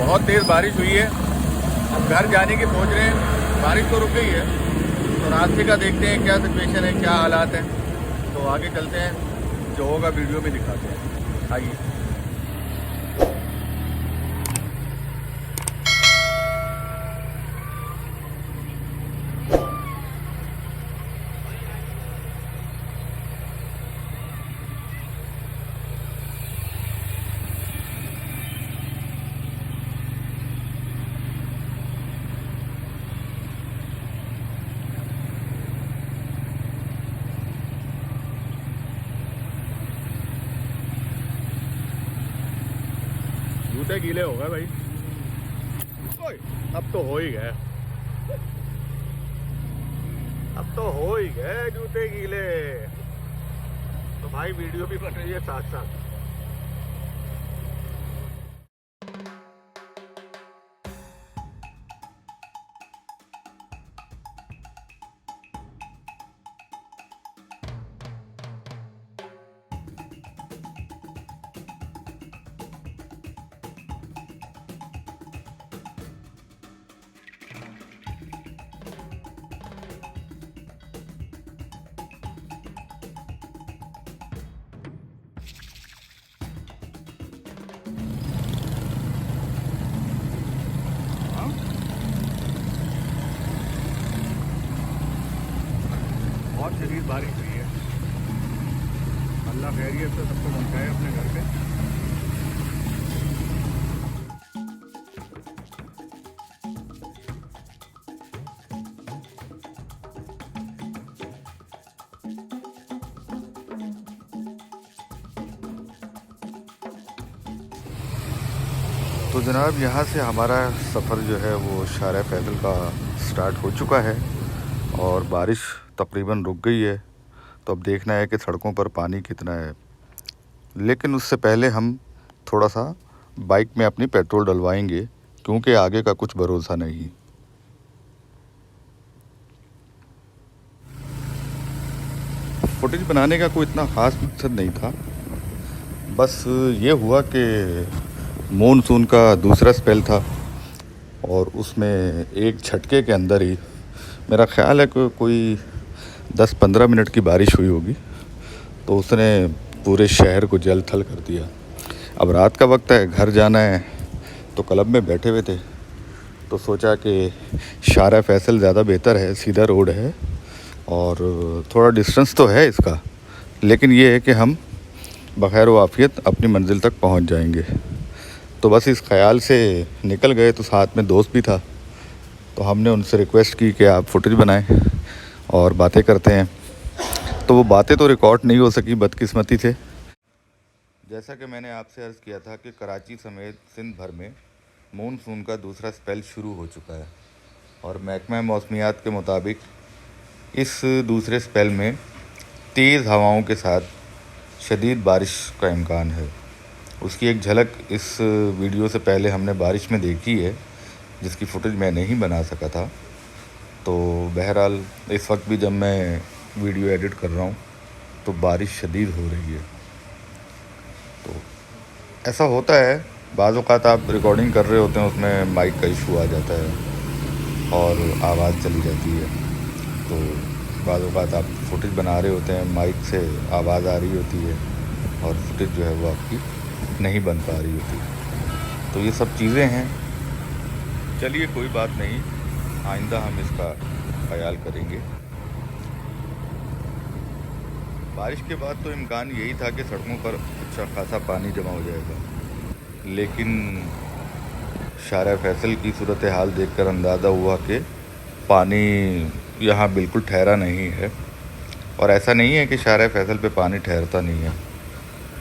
बहुत तेज़ बारिश हुई है। अब घर जाने की सोच रहे हैं। बारिश तो रुक गई है, तो रास्ते का देखते हैं क्या सिचुएशन है, क्या हालात हैं। तो आगे चलते हैं, जो होगा वीडियो में दिखाते हैं। आइए। जूते गीले हो गए भाई। ओए, अब तो हो ही गए, अब तो हो ही गए जूते गीले। तो भाई वीडियो भी बन रही है साथ साथ। बहुत शदीद बारिश हुई है। अल्लाह खैरियत से सबको पहुँचाए अपने घर पे। तो जनाब यहाँ से हमारा सफ़र जो है वो शारा फैसल का स्टार्ट हो चुका है और बारिश तकरीबन रुक गई है। तो अब देखना है कि सड़कों पर पानी कितना है, लेकिन उससे पहले हम थोड़ा सा बाइक में अपनी पेट्रोल डलवाएंगे, क्योंकि आगे का कुछ भरोसा नहीं। फुटेज बनाने का कोई इतना ख़ास मकसद नहीं था, बस ये हुआ कि मॉनसून का दूसरा स्पेल था और उसमें एक झटके के अंदर ही मेरा ख़्याल है कि कोई 10-15 मिनट की बारिश हुई होगी, तो उसने पूरे शहर को जल थल कर दिया। अब रात का वक्त है, घर जाना है, तो क्लब में बैठे हुए थे, तो सोचा कि शारा फैसल ज़्यादा बेहतर है, सीधा रोड है और थोड़ा डिस्टेंस तो है इसका, लेकिन ये है कि हम बख़ैर व आफ़ियत अपनी मंज़िल तक पहुंच जाएंगे। तो बस इस ख़याल से निकल गए। तो साथ में दोस्त भी था, तो हमने उनसे रिक्वेस्ट की कि आप फुटेज बनाएं और बातें करते हैं। तो वो बातें तो रिकॉर्ड नहीं हो सकी बदकिस्मती से। जैसा कि मैंने आपसे अर्ज़ किया था कि कराची समेत सिंध भर में मॉनसून का दूसरा स्पेल शुरू हो चुका है और महकमा मौसमियात के मुताबिक इस दूसरे स्पेल में तेज़ हवाओं के साथ शदीद बारिश का इम्कान है। उसकी एक झलक इस वीडियो से पहले हमने बारिश में देखी है, जिसकी फुटेज मैं नहीं बना सका था। तो बहरहाल इस वक्त भी जब मैं वीडियो एडिट कर रहा हूँ तो बारिश शदीद हो रही है। तो ऐसा होता है, बाज़ औक़ात आप रिकॉर्डिंग कर रहे होते हैं, उसमें माइक का इशू आ जाता है और आवाज़ चली जाती है। तो बाज़ औक़ात आप फुटेज बना रहे होते हैं, माइक से आवाज़ आ रही होती है और फुटेज जो है वो आपकी नहीं बन पा रही होती। तो ये सब चीज़ें हैं। चलिए कोई बात नहीं, आइंदा हम इसका ख्याल करेंगे। बारिश के बाद तो इम्कान यही था कि सड़कों पर अच्छा खासा पानी जमा हो जाएगा, लेकिन शारा फैसल की सूरत हाल देखकर अंदाज़ा हुआ कि पानी यहाँ बिल्कुल ठहरा नहीं है। और ऐसा नहीं है कि शारा फैसल पे पानी ठहरता नहीं है,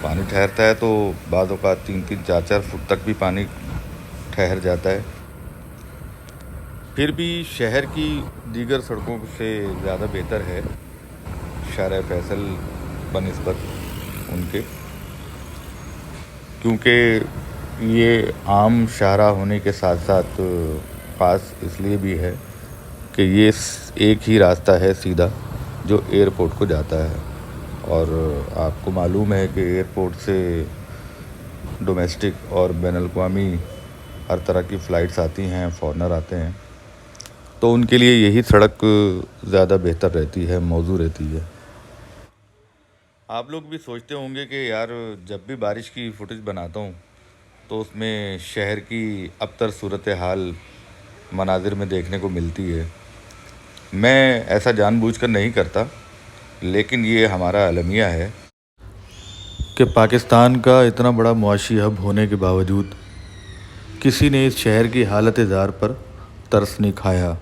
पानी ठहरता है तो बाज़ औक़ात 3-3, 4-4 फुट तक भी पानी ठहर जाता है। फिर भी शहर की दीगर सड़कों से ज़्यादा बेहतर है शारा फैसल बनिस्बत उनके, क्योंकि ये आम शाहरा होने के साथ साथ ख़ास इसलिए भी है कि ये एक ही रास्ता है सीधा जो एयरपोर्ट को जाता है। और आपको मालूम है कि एयरपोर्ट से डोमेस्टिक और बैनुल-अक़वामी हर तरह की फ़्लाइट्स आती हैं, फॉरेनर आते हैं, तो उनके लिए यही सड़क ज़्यादा बेहतर रहती है, मौजू रहती है। आप लोग भी सोचते होंगे कि यार जब भी बारिश की फुटेज बनाता हूँ तो उसमें शहर की अबतर सूरत हाल मनाजिर में देखने को मिलती है। मैं ऐसा जानबूझकर नहीं करता, लेकिन ये हमारा अलमिया है कि पाकिस्तान का इतना बड़ा मुआशी हब होने के बावजूद किसी ने इस शहर की हालत ज़ार पर तरस नहीं खाया,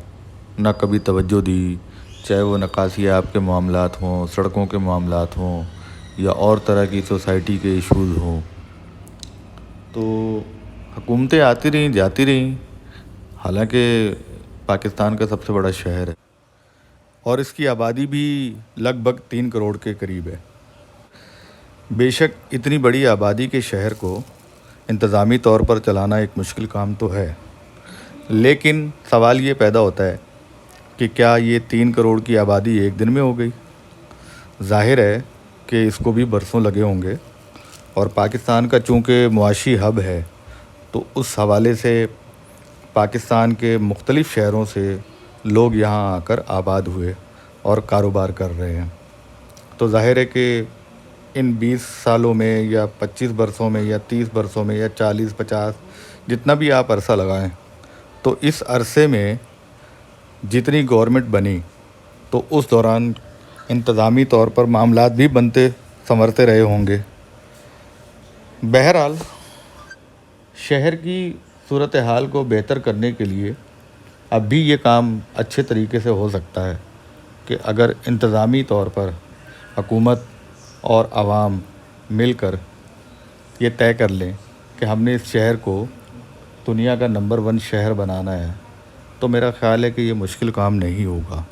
ना कभी तवज्जो दी, चाहे वो नक्काशियाब के मामलात हों, सड़कों के मामलात हों या और तरह की सोसाइटी के इश्यूज़ हों। तो हुकूमतें आती रहीं, जाती रहीं, हालांकि पाकिस्तान का सबसे बड़ा शहर है और इसकी आबादी भी लगभग 3 करोड़ के करीब है। बेशक इतनी बड़ी आबादी के शहर को इंतज़ामी तौर पर चलाना एक मुश्किल काम तो है, लेकिन सवाल ये पैदा होता है कि क्या ये 3 करोड़ की आबादी एक दिन में हो गई? ज़ाहिर है कि इसको भी बरसों लगे होंगे और पाकिस्तान का चूँकि मुआशी हब है तो उस हवाले से पाकिस्तान के मुख्तलिफ़ शहरों से लोग यहाँ आकर आबाद हुए और कारोबार कर रहे हैं। तो ज़ाहिर है कि इन 20 सालों में या 25 बरसों में या 30 बरसों में या 40-50 जितना भी आप अरसा लगाएं, तो इस अरसे में जितनी गवर्नमेंट बनी तो उस दौरान इंतज़ामी तौर पर मामलात भी बनते संवरते रहे होंगे। बहरहाल शहर की सूरत हाल को बेहतर करने के लिए अब भी ये काम अच्छे तरीके से हो सकता है कि अगर इंतज़ामी तौर पर हुकूमत और आवाम मिलकर ये तय कर लें कि हमने इस शहर को दुनिया का नंबर 1 शहर बनाना है, तो मेरा ख़्याल है कि ये मुश्किल काम नहीं होगा।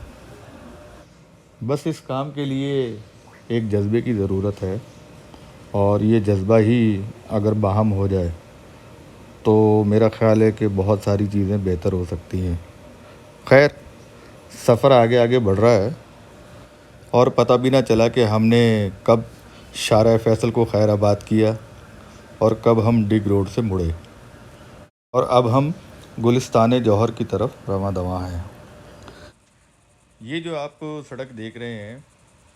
बस इस काम के लिए एक जज्बे की ज़रूरत है और ये जज्बा ही अगर बाहम हो जाए तो मेरा ख़्याल है कि बहुत सारी चीज़ें बेहतर हो सकती हैं। खैर, सफ़र आगे आगे बढ़ रहा है और पता भी ना चला कि हमने कब शारा फैसल को खैराबाद किया और कब हम डिग रोड से मुड़े और अब हम गुलिस्तान जौहर की तरफ रवां दवां हैं। ये जो आप सड़क देख रहे हैं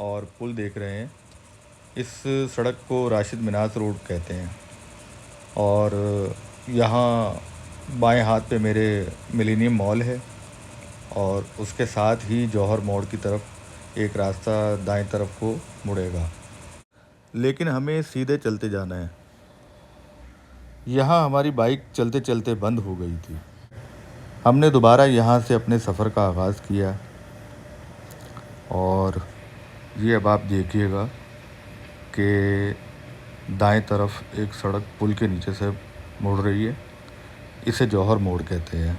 और पुल देख रहे हैं, इस सड़क को राशिद मिनास रोड कहते हैं और यहाँ बाएं हाथ पे मेरे मिलेनियम मॉल है और उसके साथ ही जौहर मोड़ की तरफ एक रास्ता दाएं तरफ को मुड़ेगा, लेकिन हमें सीधे चलते जाना है। यहाँ हमारी बाइक चलते चलते बंद हो गई थी। हमने दोबारा यहाँ से अपने सफ़र का आगाज़ किया और ये अब आप देखिएगा कि दाएं तरफ एक सड़क पुल के नीचे से मुड़ रही है, इसे जौहर मोड़ कहते हैं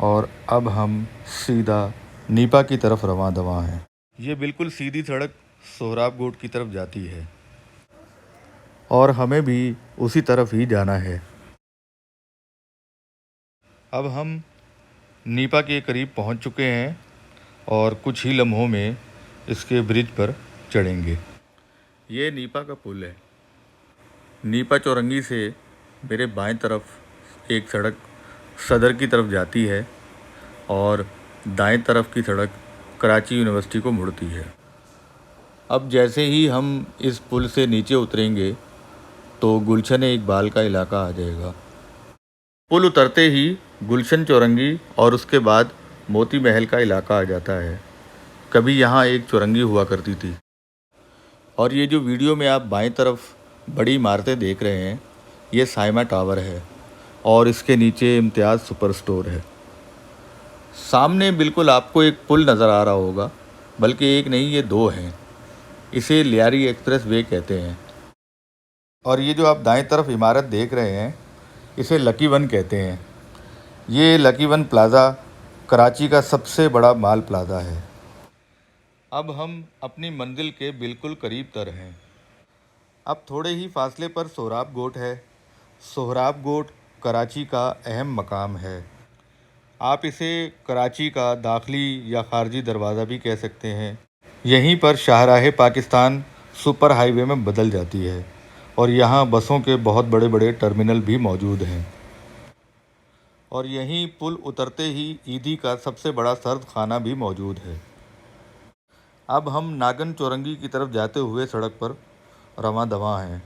और अब हम सीधा नीपा की तरफ रवां दवां हैं। ये बिल्कुल सीधी सड़क सोहराब गोट की तरफ जाती है और हमें भी उसी तरफ ही जाना है। अब हम नीपा के करीब पहुंच चुके हैं और कुछ ही लम्हों में इसके ब्रिज पर चढ़ेंगे। ये नीपा का पुल है। नीपा चौरंगी से मेरे बाएं तरफ एक सड़क सदर की तरफ जाती है और दाएं तरफ की सड़क कराची यूनिवर्सिटी को मुड़ती है। अब जैसे ही हम इस पुल से नीचे उतरेंगे तो गुलशन इकबाल का इलाका आ जाएगा। पुल उतरते ही गुलशन चौरंगी और उसके बाद मोती महल का इलाका आ जाता है। कभी यहाँ एक चौरंगी हुआ करती थी और ये जो वीडियो में आप बाएं तरफ बड़ी इमारतें देख रहे हैं, ये साइमा टावर है और इसके नीचे इम्तियाज़ सुपर स्टोर है। सामने बिल्कुल आपको एक पुल नज़र आ रहा होगा, बल्कि एक नहीं, ये 2 हैं। इसे लियारी एक्सप्रेस वे कहते हैं और ये जो आप दाएं तरफ इमारत देख रहे हैं, इसे लकी वन कहते हैं। ये लकी वन प्लाज़ा कराची का सबसे बड़ा माल प्लाज़ा है। अब हम अपनी मंजिल के बिल्कुल करीब तर हैं। अब थोड़े ही फासले पर सोहराब गोट है। सोहराब गोट कराची का अहम मकाम है। आप इसे कराची का दाखिली या खारजी दरवाज़ा भी कह सकते हैं। यहीं पर शाहराह पाकिस्तान सुपर हाईवे में बदल जाती है और यहाँ बसों के बहुत बड़े बड़े टर्मिनल भी मौजूद हैं। और यहीं पुल उतरते ही ईदी का सबसे बड़ा सर्द खाना भी मौजूद है। अब हम नागन चौरंगी की तरफ जाते हुए सड़क पर रवां दवां हैं।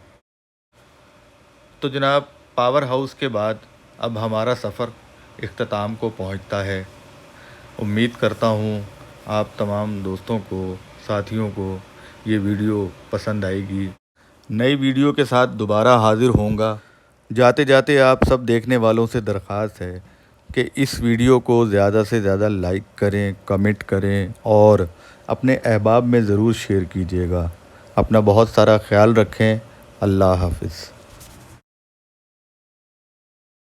तो जनाब, पावर हाउस के बाद अब हमारा सफ़र इख्तिताम को पहुंचता है। उम्मीद करता हूं आप तमाम दोस्तों को, साथियों को ये वीडियो पसंद आएगी। नई वीडियो के साथ दोबारा हाज़िर होऊंगा। जाते जाते आप सब देखने वालों से दरख्वास्त है कि इस वीडियो को ज़्यादा से ज़्यादा लाइक करें, कमेंट करें और अपने अहबाब में ज़रूर शेयर कीजिएगा। अपना बहुत सारा ख्याल रखें। अल्लाह हाफ़िज़।